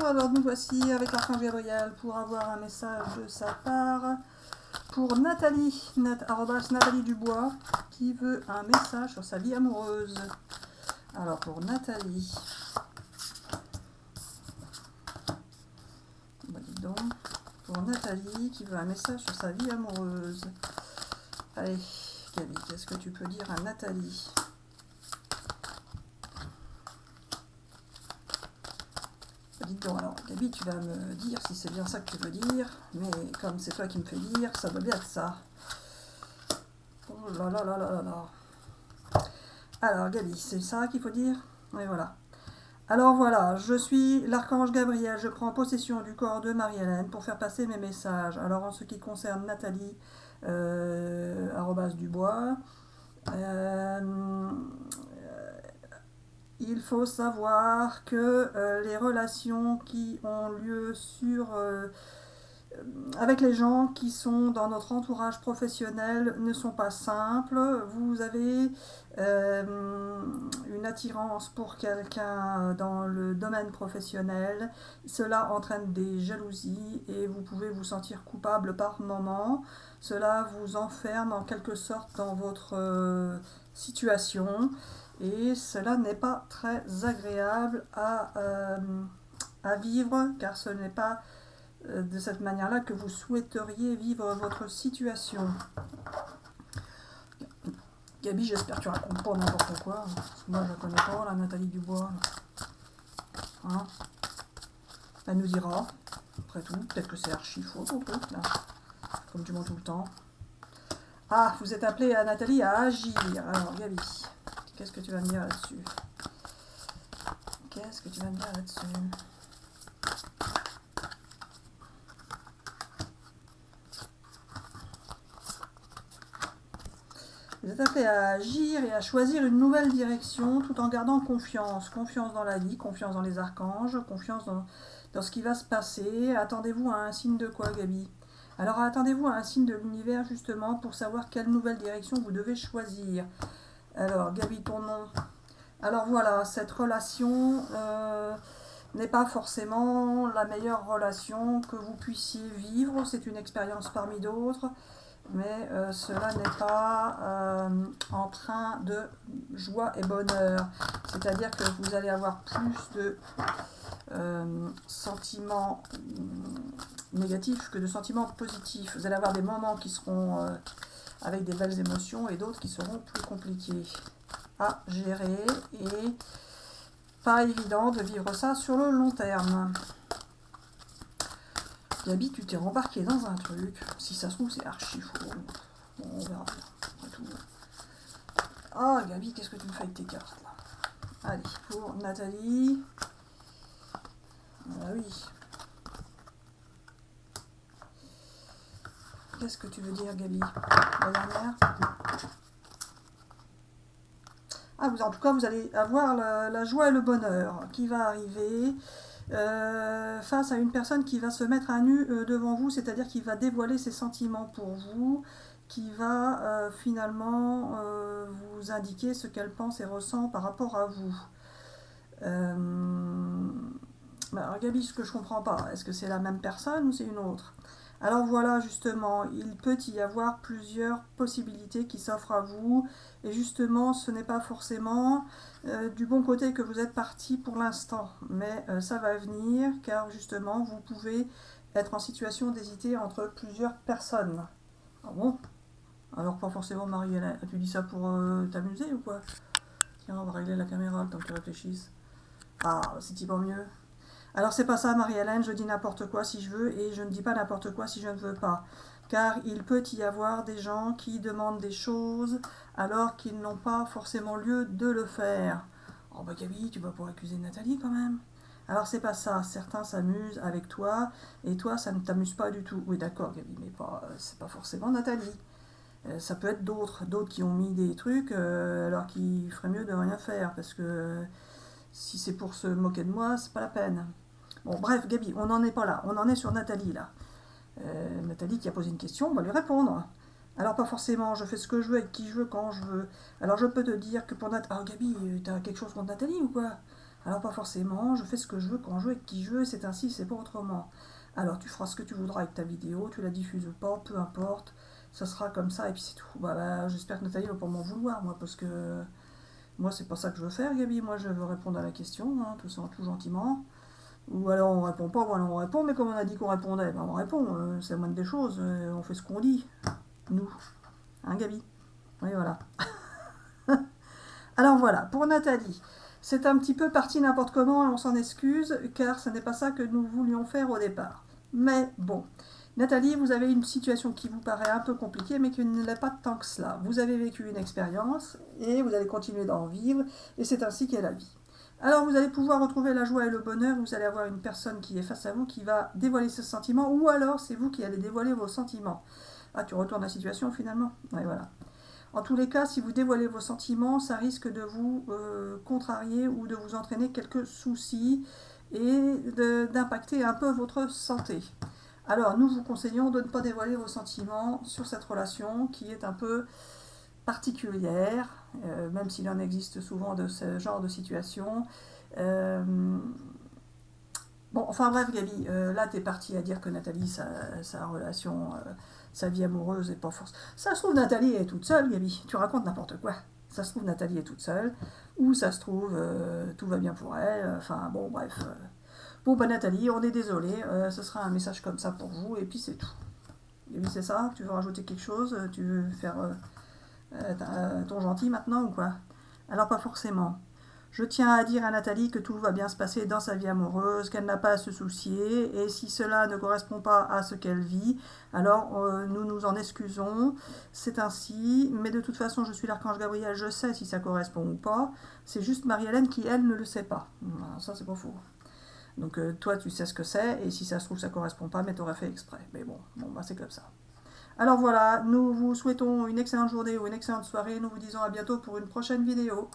Alors nous voici avec l'archange Gabriel pour avoir un message de sa part pour Nathalie, Nathalie Dubois, qui veut un message sur sa vie amoureuse. Alors pour Nathalie, dis donc, pour Nathalie qui veut un message sur sa vie amoureuse. Allez, Gabi, qu'est-ce que tu peux dire à Nathalie ? Dites donc, alors Gabi, tu vas me dire si c'est bien ça que tu veux dire, mais comme c'est toi qui me fais dire, ça doit bien être ça. Oh là là là là là là. Alors Gabi, c'est ça qu'il faut dire ? Oui, voilà. Alors voilà, je suis l'archange Gabriel, je prends possession du corps de Marie-Hélène pour faire passer mes messages. Alors en ce qui concerne Nathalie, @Dubois, il faut savoir que les relations qui ont lieu avec les gens qui sont dans notre entourage professionnel ne sont pas simples. Vous avez une attirance pour quelqu'un dans le domaine professionnel. Cela entraîne des jalousies et vous pouvez vous sentir coupable par moment. Cela vous enferme en quelque sorte dans votre situation. Et cela n'est pas très agréable à vivre, car ce n'est pas de cette manière-là que vous souhaiteriez vivre votre situation. Gabi, j'espère que tu racontes pas n'importe quoi. Moi, je la connais pas, la Nathalie Dubois. Hein, elle nous dira, après tout, peut-être que c'est archi faux ton truc, là. Comme tu montres tout le temps. Ah, vous êtes appelé à Nathalie à agir. Alors, Gabi, qu'est-ce que tu vas me dire là-dessus ? Qu'est-ce que tu vas me dire là-dessus ? Vous êtes appelé à agir et à choisir une nouvelle direction tout en gardant confiance. Confiance dans la vie, confiance dans les archanges, confiance dans ce qui va se passer. Attendez-vous à un signe de quoi, Gabi ? Alors attendez-vous à un signe de l'univers justement pour savoir quelle nouvelle direction vous devez choisir. Alors, Gabi, ton nom. Alors voilà, cette relation n'est pas forcément la meilleure relation que vous puissiez vivre. C'est une expérience parmi d'autres. Mais cela n'est pas empreint de joie et bonheur. C'est-à-dire que vous allez avoir plus de sentiments négatifs que de sentiments positifs. Vous allez avoir des moments qui seront avec des belles émotions et d'autres qui seront plus compliqués à gérer et pas évident de vivre ça sur le long terme. Gabi, tu t'es rembarqué dans un truc. Si ça se trouve, c'est archi faux. Bon, on verra bien. Ah, Gabi, qu'est-ce que tu me fais avec tes cartes là ? Allez, pour Nathalie. Ah oui. Qu'est-ce que tu veux dire, Gabi ? La dernière ? Ah, en tout cas, vous allez avoir la joie et le bonheur qui va arriver. Face à une personne qui va se mettre à nu devant vous, c'est-à-dire qui va dévoiler ses sentiments pour vous, qui va finalement vous indiquer ce qu'elle pense et ressent par rapport à vous. Alors Gabi, ce que je comprends pas, est-ce que c'est la même personne ou c'est une autre ? Alors voilà, justement, il peut y avoir plusieurs possibilités qui s'offrent à vous, et justement, ce n'est pas forcément du bon côté que vous êtes parti pour l'instant, mais ça va venir, car justement, vous pouvez être en situation d'hésiter entre plusieurs personnes. Ah bon ? Alors pas forcément Marie-Hélène, tu dis ça pour t'amuser ou quoi ? Tiens, on va régler la caméra le temps que tu réfléchisses. Ah, c'est pas mieux. Alors c'est pas ça, Marie-Hélène, je dis n'importe quoi si je veux et je ne dis pas n'importe quoi si je ne veux pas. Car il peut y avoir des gens qui demandent des choses alors qu'ils n'ont pas forcément lieu de le faire. Oh bah Gabi, tu vas pouvoir accuser Nathalie quand même. Alors c'est pas ça, certains s'amusent avec toi et toi ça ne t'amuse pas du tout. Oui d'accord Gabi, mais c'est pas forcément Nathalie. Ça peut être d'autres qui ont mis des trucs alors qu'il ferait mieux de rien faire parce que si c'est pour se moquer de moi, c'est pas la peine. Bon, bref, Gabi, on n'en est pas là. On en est sur Nathalie, là. Nathalie qui a posé une question, on va lui répondre. Alors, pas forcément, je fais ce que je veux, avec qui je veux, quand je veux. Alors, je peux te dire que pour Nathalie... Ah, Gabi, t'as quelque chose contre Nathalie ou quoi ? Alors pas forcément, je fais ce que je veux, quand je veux, avec qui je veux, c'est ainsi, c'est pas autrement. Alors tu feras ce que tu voudras avec ta vidéo, tu la diffuses ou pas, peu importe, ça sera comme ça et puis c'est tout. Bah, j'espère que Nathalie va pas m'en vouloir, moi, parce que moi c'est pas ça que je veux faire, Gabi, moi je veux répondre à la question, hein, tout gentiment. Ou alors on répond pas, ou alors on répond, mais comme on a dit qu'on répondait, ben on répond, c'est la moindre des choses, on fait ce qu'on dit, nous. Hein, Gabi? Oui, voilà. Alors voilà, pour Nathalie, c'est un petit peu parti n'importe comment et on s'en excuse, car ce n'est pas ça que nous voulions faire au départ. Mais bon, Nathalie, vous avez une situation qui vous paraît un peu compliquée, mais qui ne l'est pas tant que cela. Vous avez vécu une expérience et vous allez continuer d'en vivre, et c'est ainsi qu'est la vie. Alors vous allez pouvoir retrouver la joie et le bonheur, vous allez avoir une personne qui est face à vous qui va dévoiler ses sentiments, ou alors c'est vous qui allez dévoiler vos sentiments. Ah, tu retournes la situation finalement? Oui, voilà. En tous les cas, si vous dévoilez vos sentiments, ça risque de vous contrarier ou de vous entraîner quelques soucis et d'impacter un peu votre santé. Alors, nous vous conseillons de ne pas dévoiler vos sentiments sur cette relation qui est un peu particulière, même s'il en existe souvent de ce genre de situation. Euh, Bon, enfin bref, Gabi, là t'es partie à dire que Nathalie, sa relation, sa vie amoureuse est pas force. Ça se trouve, Nathalie est toute seule, Gabi. Tu racontes n'importe quoi. Ça se trouve, Nathalie est toute seule. Ou ça se trouve, tout va bien pour elle. Enfin, bon, bref. Bon, bah Nathalie, on est désolé. Ce sera un message comme ça pour vous, et puis c'est tout. Gabi, c'est ça? Tu veux rajouter quelque chose? Tu veux faire ton gentil maintenant ou quoi? Alors, pas forcément. Je tiens à dire à Nathalie que tout va bien se passer dans sa vie amoureuse, qu'elle n'a pas à se soucier, et si cela ne correspond pas à ce qu'elle vit, alors nous nous en excusons, c'est ainsi, mais de toute façon je suis l'archange Gabriel, je sais si ça correspond ou pas, c'est juste Marie-Hélène qui, elle, ne le sait pas. Voilà, ça c'est pas faux. Donc toi tu sais ce que c'est, et si ça se trouve ça correspond pas, mais t'aurais fait exprès. Mais bon bah c'est comme ça. Alors voilà, nous vous souhaitons une excellente journée ou une excellente soirée, nous vous disons à bientôt pour une prochaine vidéo.